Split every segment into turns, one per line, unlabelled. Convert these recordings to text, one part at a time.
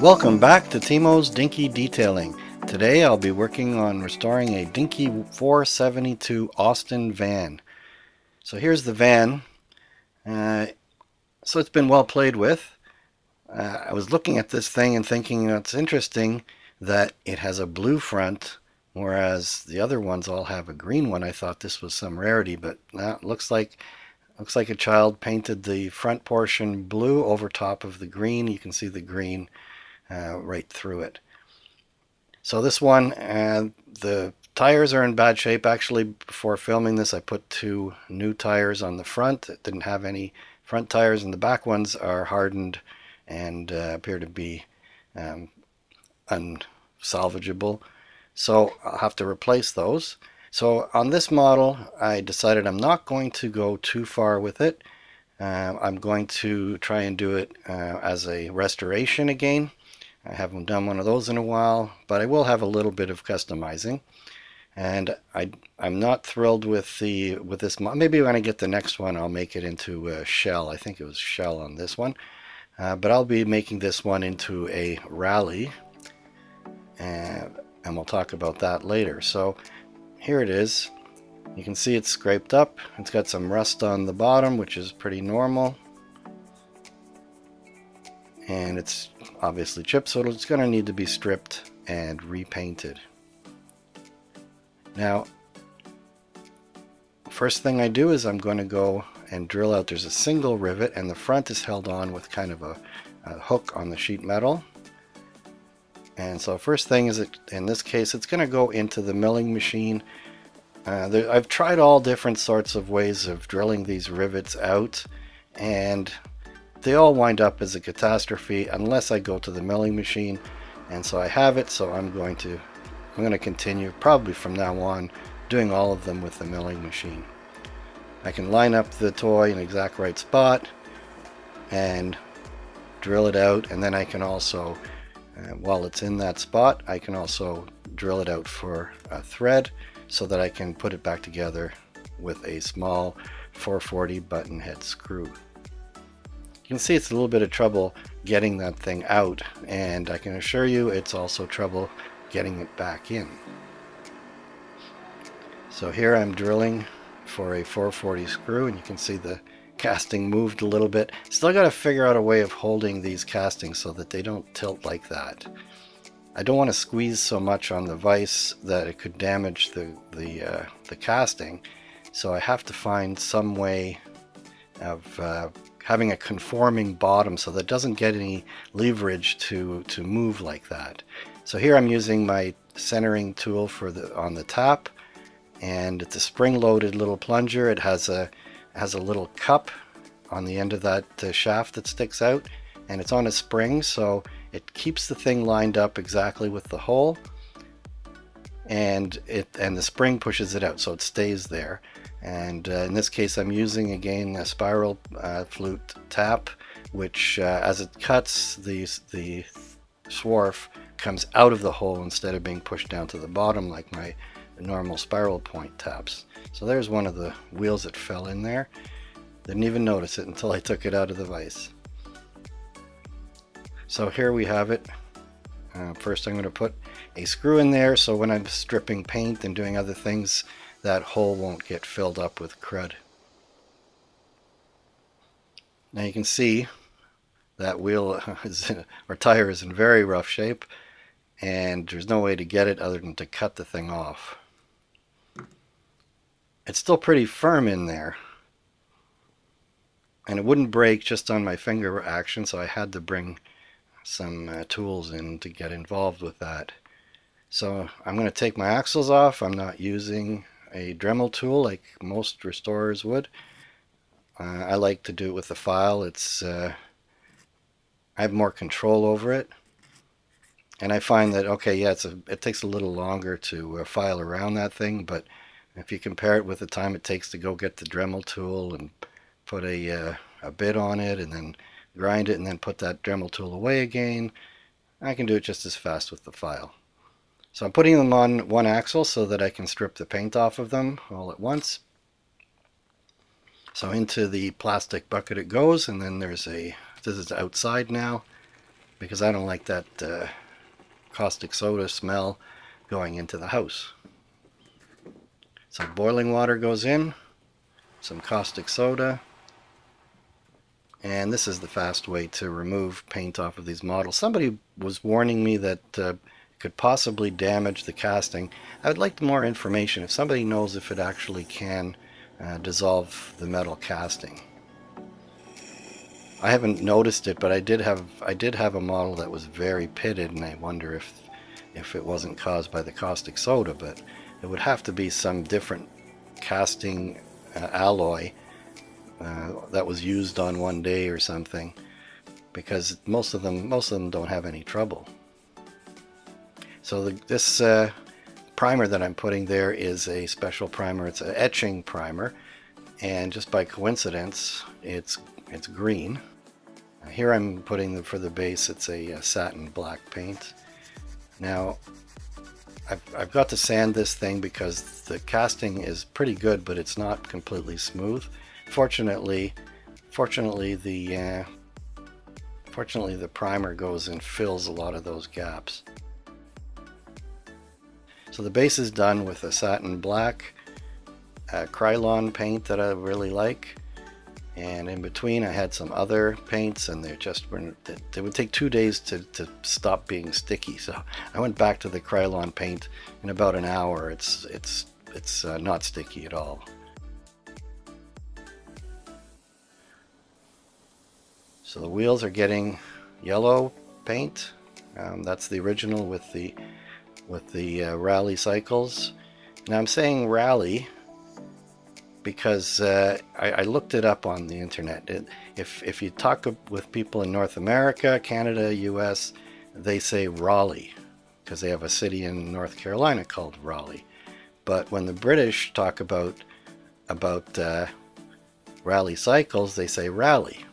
Welcome back to Timo's Dinky Detailing. Today I'll be working on restoring a Dinky 472 Austin van. So here's the van. So it's been well played with. I was looking at this thing and thinking it's interesting that it has a blue front, whereas the other ones all have a green one. I thought this was some rarity, but it looks like a child painted the front portion blue over top of the green. You can see the green right through it. So this one, the tires are in bad shape. Actually, before filming this, I put 2 new tires on the front. It didn't have any front tires, and the back ones are hardened and appear to be unsalvageable. So I'll have to replace those. So on this model, I decided I'm not going to go too far with it. I'm going to try and do it as a restoration again. I haven't done one of those in a while, but I will have a little bit of customizing. And I'm not thrilled with this. Maybe when I get the next one, I'll make it into a shell. I think it was shell on this one. But I'll be making this one into a Raleigh. And we'll talk about that later. So here it is. You can see it's scraped up. It's got some rust on the bottom, which is pretty normal. And it's obviously chipped, so it's going to need to be stripped and repainted. Now, first thing I do is I'm going to go and drill out. There's a single rivet, and the front is held on with kind of a hook on the sheet metal. And so first thing is, in this case, it's going to go into the milling machine. I've tried all different sorts of ways of drilling these rivets out, and they all wind up as a catastrophe unless I go to the milling machine. And so I have it, so I'm going to continue probably from now on doing all of them with the milling machine. I can line up the toy in the exact right spot and drill it out, and then I can also, while it's in that spot, I can also drill it out for a thread so that I can put it back together with a small 440 button head screw. You can see it's a little bit of trouble getting that thing out, and I can assure you it's also trouble getting it back in. So here I'm drilling for a 440 screw, and you can see the casting moved a little bit. Still got to figure out a way of holding these castings so that they don't tilt like that. I don't want to squeeze so much on the vise that it could damage the casting, so I have to find some way of having a conforming bottom so that it doesn't get any leverage to move like that. So here I'm using my centering tool on the tap, and it's a spring-loaded little plunger. It has a little cup on the end of that shaft that sticks out, and it's on a spring, so it keeps the thing lined up exactly with the hole, and the spring pushes it out so it stays there. And in this case I'm using again a spiral flute tap, which as it cuts, the swarf comes out of the hole instead of being pushed down to the bottom like my normal spiral point taps. So there's one of the wheels that fell in there. Didn't even notice it until I took it out of the vise. So here we have it. First I'm going to put a screw in there so when I'm stripping paint and doing other things, that hole won't get filled up with crud. Now you can see that wheel or tire is in very rough shape, and there's no way to get it other than to cut the thing off. It's still pretty firm in there, and it wouldn't break just on my finger action, so I had to bring some tools in to get involved with that. So I'm going to take my axles off. I'm not using a Dremel tool like most restorers would. I like to do it with a file. I have more control over it, and I find that it takes a little longer to file around that thing, but if you compare it with the time it takes to go get the Dremel tool and put a bit on it and then grind it and then put that Dremel tool away again, I can do it just as fast with the file. So I'm putting them on one axle so that I can strip the paint off of them all at once. So into the plastic bucket it goes, and then this is outside now, because I don't like that caustic soda smell going into the house. So boiling water goes in, some caustic soda, and this is the fast way to remove paint off of these models. Somebody was warning me that it could possibly damage the casting. I would like more information if somebody knows if it actually can dissolve the metal casting. I haven't noticed it, but I did have a model that was very pitted, and I wonder if it wasn't caused by the caustic soda, but it would have to be some different casting alloy that was used on one day or something, because most of them don't have any trouble. So this primer that I'm putting there is a special primer. It's an etching primer, and just by coincidence it's green. Here I'm putting for the base, it's a satin black paint. Now I've got to sand this thing because the casting is pretty good, but it's not completely smooth. Fortunately the primer goes and fills a lot of those gaps. So the base is done with a satin black Krylon paint that I really like, and in between I had some other paints, and they would take 2 days to stop being sticky. So I went back to the Krylon paint in about an hour. It's not sticky at all. So the wheels are getting yellow paint. That's the original with the Raleigh cycles. Now I'm saying Raleigh because I looked it up on the internet. If you talk with people in North America, Canada, US, they say Raleigh because they have a city in North Carolina called Raleigh. But when the British talk about Raleigh cycles, they say Raleigh.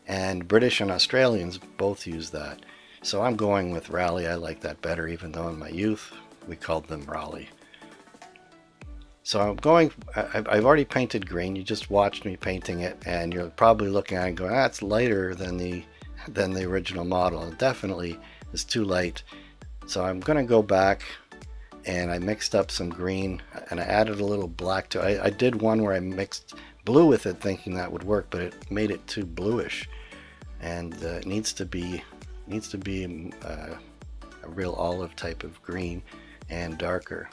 And British and Australians both use that. So I'm going with Raleigh. I like that better, even though in my youth we called them Raleigh. So I've already painted green. You just watched me painting it, and you're probably looking at it and going, that's lighter than the original model. It definitely is too light. So I'm going to go back, and I mixed up some green, and I added a little black to it. I did one where I mixed blue with it thinking that would work, but it made it too bluish, and it needs to be a real olive type of green and darker.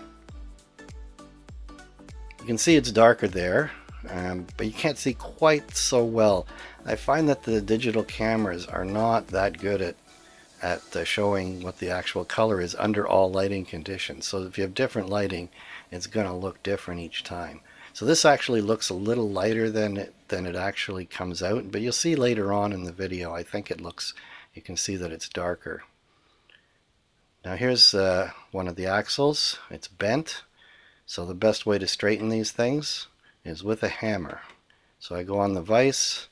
You can see it's darker there, but you can't see quite so well. I find that the digital cameras are not that good at showing what the actual color is under all lighting conditions. So if you have different lighting, it's going to look different each time. So this actually looks a little lighter than it actually comes out, but you'll see later on in the video, I think you can see that it's darker. Now here's one of the axles. It's bent. So the best way to straighten these things is with a hammer. So I go on the vise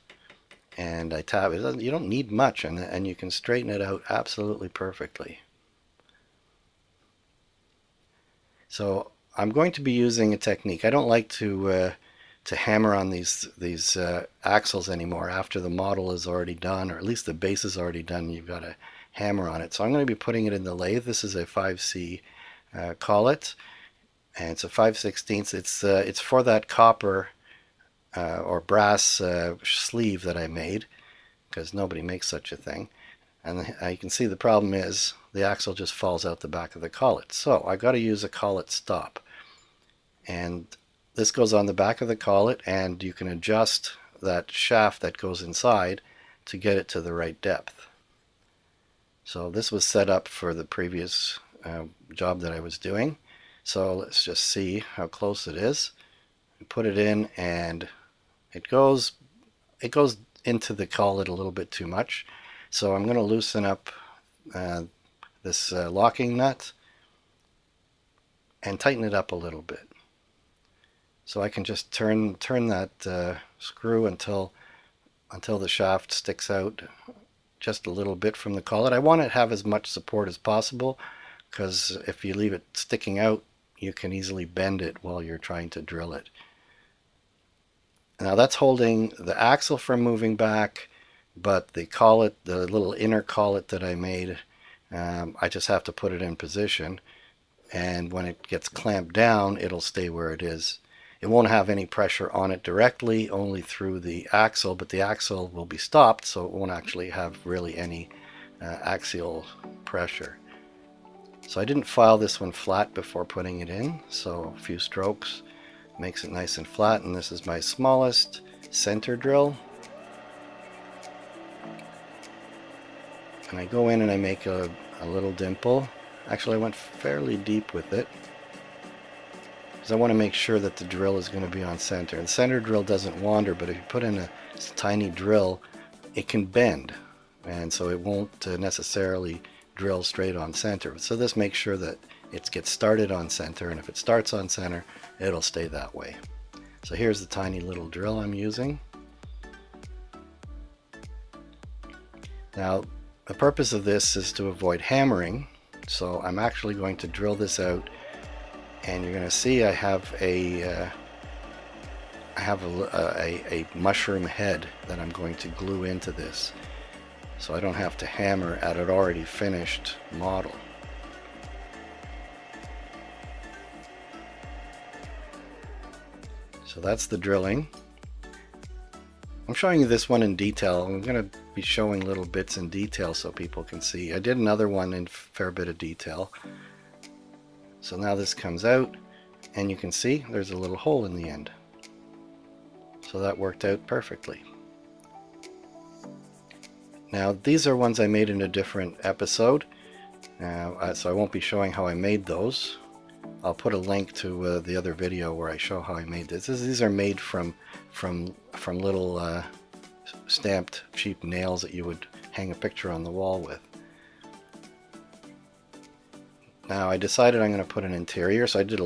and I tap it. You don't need much, and you can straighten it out absolutely perfectly. So I'm going to be using a technique. I don't like to hammer on these axles anymore after the model is already done, or at least the base is already done. You've got to hammer on it. So I'm going to be putting it in the lathe. This is a 5C collet, and it's a 5/16. It's for that copper or brass sleeve that I made, because nobody makes such a thing. And you can see the problem is the axle just falls out the back of the collet. So I got to use a collet stop, and this goes on the back of the collet, and you can adjust that shaft that goes inside to get it to the right depth. So this was set up for the previous job that I was doing. So let's just see how close it is. Put it in, and it goes into the collet a little bit too much. So I'm going to loosen up this locking nut and tighten it up a little bit. So I can just turn that screw until the shaft sticks out just a little bit from the collet. I want it to have as much support as possible, because if you leave it sticking out, you can easily bend it while you're trying to drill it. Now that's holding the axle from moving back, but the collet, the little inner collet that I made, I just have to put it in position, and when it gets clamped down, it'll stay where it is. It won't have any pressure on it directly, only through the axle, but the axle will be stopped, so it won't actually have really any axial pressure. So I didn't file this one flat before putting it in, so a few strokes makes it nice and flat, and this is my smallest center drill. And I go in and I make a little dimple. Actually, I went fairly deep with it, because I want to make sure that the drill is going to be on center. And the center drill doesn't wander, but if you put in a tiny drill, it can bend, and so it won't necessarily drill straight on center. So this makes sure that it gets started on center, and if it starts on center, it'll stay that way. So here's the tiny little drill I'm using. Now, the purpose of this is to avoid hammering, so I'm actually going to drill this out, and you're going to see I have a mushroom head that I'm going to glue into this, so I don't have to hammer at an already finished model. So that's the drilling. I'm showing you this one in detail. I'm going to be showing little bits in detail so people can see. I did another one in a fair bit of detail. So now this comes out, and you can see there's a little hole in the end. So that worked out perfectly. Now these are ones I made in a different episode, so I won't be showing how I made those. I'll put a link to the other video where I show how I made this. These are made from little stamped cheap nails that you would hang a picture on the wall with. Now I decided I'm going to put an interior, so I did a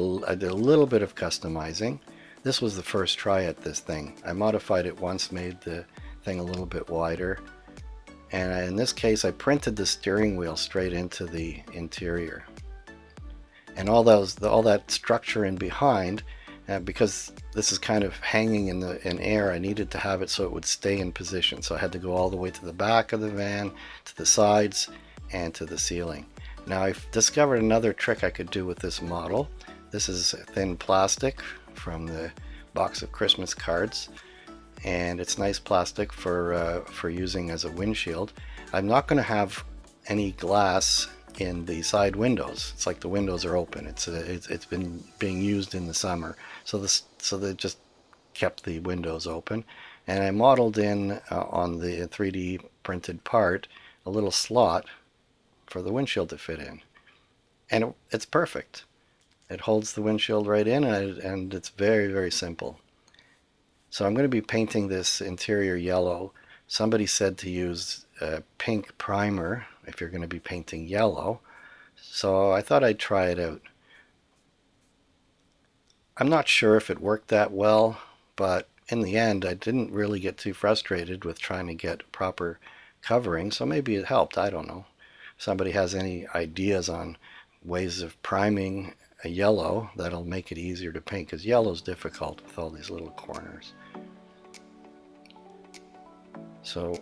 little bit of customizing. This was the first try at this thing. I modified it once, made the thing a little bit wider, and in this case I printed the steering wheel straight into the interior. And all that structure in behind, because this is kind of hanging in air, I needed to have it so it would stay in position. So I had to go all the way to the back of the van, to the sides, and to the ceiling. Now I've discovered another trick I could do with this model. This is thin plastic from the box of Christmas cards, and it's nice plastic for using as a windshield. I'm not going to have any glass in the side windows. It's like the windows are open. It's been being used in the summer, so they just kept the windows open. And I modeled in on the 3D printed part a little slot for the windshield to fit in, and it's perfect. It holds the windshield right in, and it's very, very simple. So I'm going to be painting this interior yellow. Somebody said to use pink primer if you're going to be painting yellow, so I thought I'd try it out. I'm not sure if it worked that well, but in the end I didn't really get too frustrated with trying to get proper covering, so maybe it helped. I don't know. If somebody has any ideas on ways of priming a yellow that'll make it easier to paint, because yellow's difficult with all these little corners. So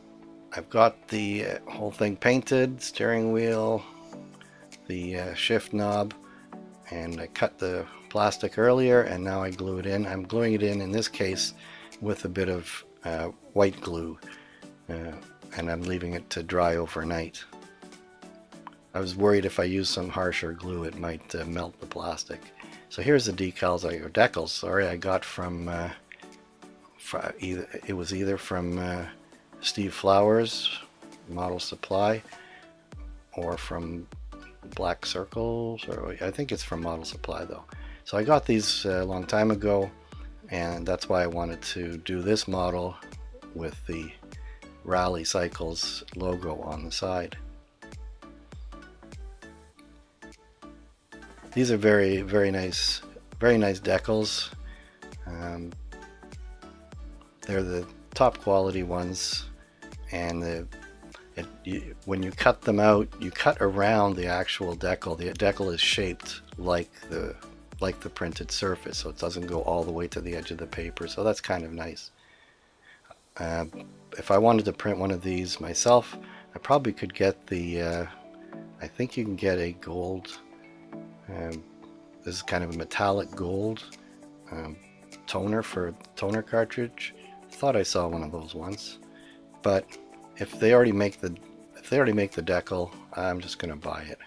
I've got the whole thing painted, steering wheel, the shift knob, and I cut the plastic earlier, and now I glue it in. I'm gluing it in this case with a bit of white glue, and I'm leaving it to dry overnight. I was worried if I used some harsher glue it might melt the plastic. So here's the decals, or decals, sorry, I got from it was either from Steve Flowers Model Supply or from Black Circles, or I think it's from Model Supply though. So I got these a long time ago, and that's why I wanted to do this model with the Raleigh Cycles logo on the side. These are very, very nice decals. They're the top quality ones, and when you cut them out, you cut around the actual decal. The decal is shaped like the printed surface, so it doesn't go all the way to the edge of the paper, so that's kind of nice. If I wanted to print one of these myself, I probably could get the, I think you can get a gold, this is kind of a metallic gold toner for toner cartridge. Thought I saw one of those once, but if they already make the decal, I'm just going to buy it.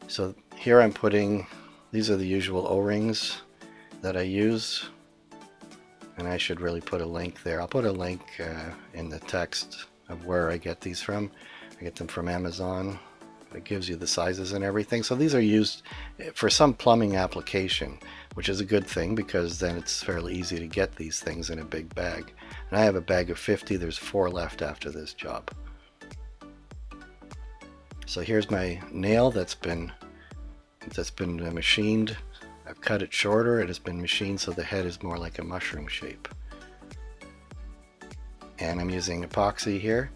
So here I'm putting, these are the usual O-rings that I use, and I should really put a link there. I'll put a link in the text of where I get these from. I get them from Amazon. It gives you the sizes and everything. So these are used for some plumbing application, which is a good thing because then it's fairly easy to get these things in a big bag. And I have a bag of 50. There's 4 left after this job. So here's my nail that's been machined. I've cut it shorter. It has been machined so the head is more like a mushroom shape. And I'm using epoxy here,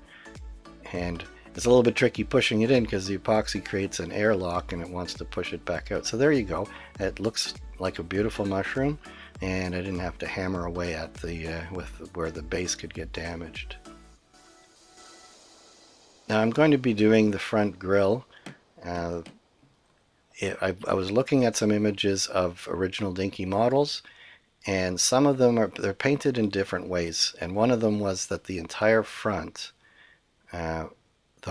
and it's a little bit tricky pushing it in because the epoxy creates an airlock and it wants to push it back out. So there you go. It looks like a beautiful mushroom, and I didn't have to hammer away at the with where the base could get damaged. Now I'm going to be doing the front grille. I was looking at some images of original Dinky models, and some of them they're painted in different ways. And one of them was that the entire front, the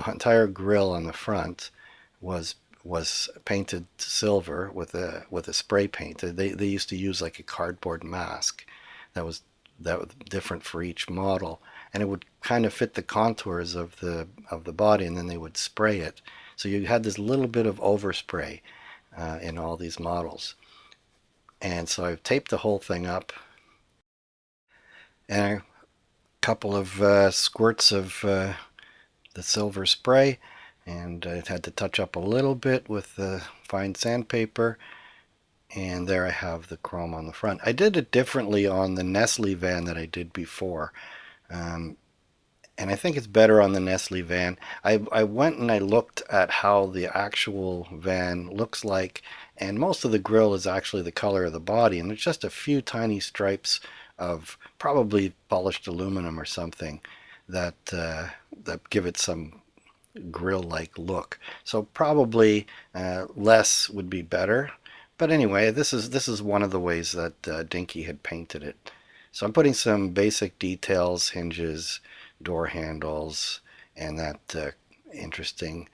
entire grille on the front, was painted silver with a spray paint. They used to use like a cardboard mask that was different for each model, and it would kind of fit the contours of the body, and then they would spray it. So you had this little bit of overspray in all these models. And so I've taped the whole thing up, and a couple of squirts of the silver spray, and I had to touch up a little bit with the fine sandpaper, and there I have the chrome on the front. I did it differently on the Nestle van that I did before, and I think it's better on the Nestle van. I went and I looked at how the actual van looks like, and most of the grille is actually the color of the body, and there's just a few tiny stripes of probably polished aluminum or something that give it some grill-like look. So probably less would be better. But anyway, this is one of the ways that Dinky had painted it. So I'm putting some basic details, hinges, door handles, and that interesting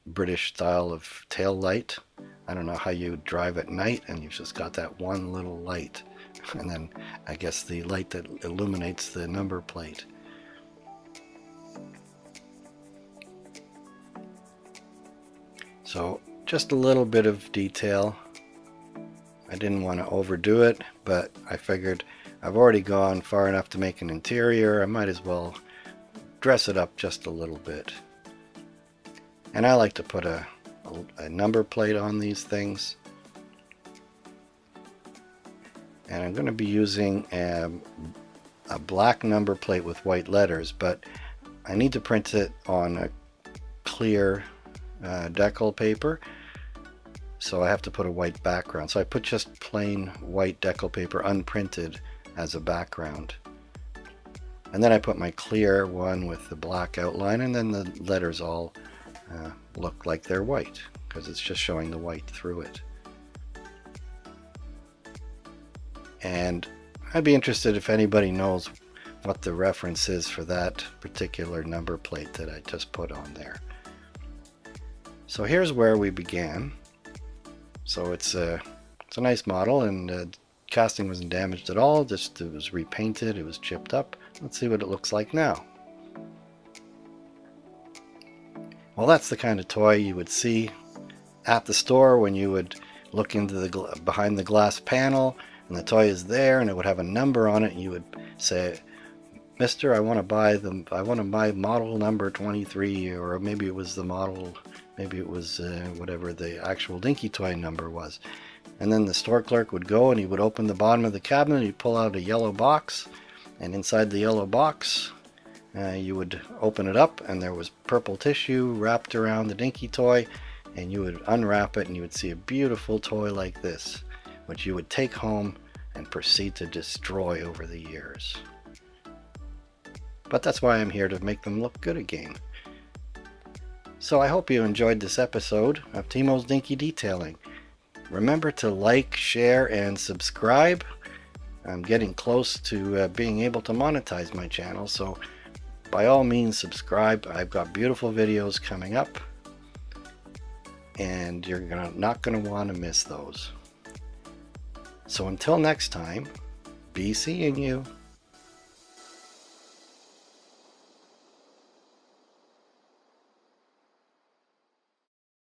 British style of tail light. I don't know how you drive at night and you've just got that one little light, and then I guess the light that illuminates the number plate. So just a little bit of detail. I didn't want to overdo it, but I figured I've already gone far enough to make an interior. I might as well dress it up just a little bit. And I like to put a number plate on these things. And I'm going to be using a black number plate with white letters, but I need to print it on a clear Decal paper, so I have to put a white background. So I put just plain white Decal paper unprinted as a background, and then I put my clear one with the black outline, and then the letters all look like they're white because it's just showing the white through it. And I'd be interested if anybody knows what the reference is for that particular number plate that I just put on there. So here's where we began. So it's a nice model, and casting wasn't damaged at all, just it was repainted, it was chipped up. Let's see what it looks like now. Well, that's the kind of toy you would see at the store when you would look into the behind the glass panel, and the toy is there, and it would have a number on it, and you would say, "Mister, I want to buy model number 23," or maybe it was the model, maybe it was whatever the actual Dinky toy number was. And then the store clerk would go and he would open the bottom of the cabinet, he'd pull out a yellow box, and inside the yellow box you would open it up, and there was purple tissue wrapped around the Dinky toy, and you would unwrap it and you would see a beautiful toy like this, which you would take home and proceed to destroy over the years. but that's why I'm here, to make them look good again. So I hope you enjoyed this episode of Timo's Dinky Detailing. Remember to like, share, and subscribe. I'm getting close to being able to monetize my channel, so by all means subscribe. I've got beautiful videos coming up, and you're not going to want to miss those. So until next time, be seeing you.